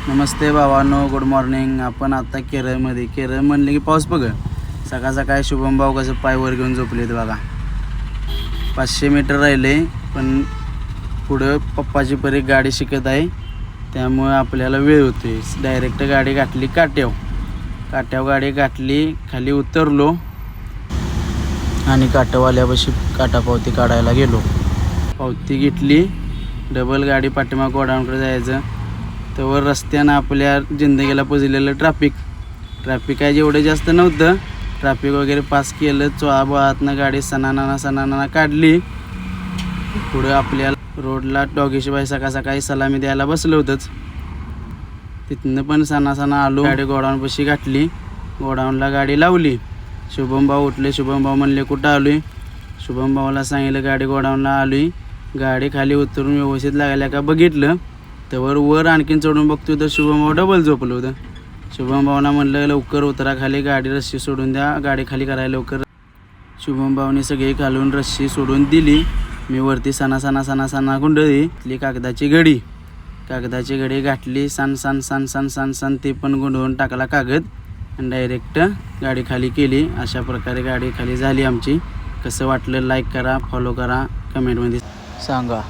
नमस्ते भावांनो, good morning. आपण आता केरळमध्ये. केरळ म्हणले की पाऊस बघ. सकाळ सकाळी शुभम भाऊ कसं पायवर घेऊन झोपलेत बघा. 500 मीटर राहिले, पण पुढं पप्पाची परी गाडी शिकत आहे, त्यामुळे आपल्याला वेळ होतोय. डायरेक्ट गाडी गाठली काट्याव गाडी गाठली, खाली उतरलो आणि काटवाल्यापाशी काटापावती काढायला गेलो. पावती घेतली, डबल गाडी पाठीमाग गोडाऊनकडे जायचं. तर रस्त्यानं आपल्या जिंदगीला पुजलेलं ट्रॅफिक काय जेवढं जास्त नव्हतं. ट्रॅफिक वगैरे पास केलं, चोळाबोळातनं गाडी सणाना काढली. पुढं आपल्याला रोडला डॉगीशी बाई सकाळी सलामी द्यायला बसलं होतंच. तिथनं पण सणा आलो. गाडी गोडाऊनपाशी गाठली, गोडाऊनला गाडी लावली. शुभम भाऊ उठले. शुभम भाऊ म्हणले कुठं आलो आहे. शुभम भाऊला सांगितलं गाडी गोडाऊनला आलो आहे. गाडी खाली उतरून व्यवस्थित लागायला का बघितलं, तर वर आणखीन चढून बघतो तर शुभम भाऊ डबल झोपलं होतं. शुभम भाऊना म्हणलं लवकर उतरा खाली, गाडी रस्सी सोडून द्या, गाडी खाली करायला लवकर. शुभम भाऊने सगळी खालून रस्सी सोडून दिली. मी वरती सणा गुंडळी कागदाची घडी गाठली. सन ते पण गुंडवून टाकला कागद आणि डायरेक्ट गाडी खाली केली. अशा प्रकारे गाडी खाली झाली आमची. कसं वाटलं लाईक करा, फॉलो करा, कमेंटमध्ये सांगा.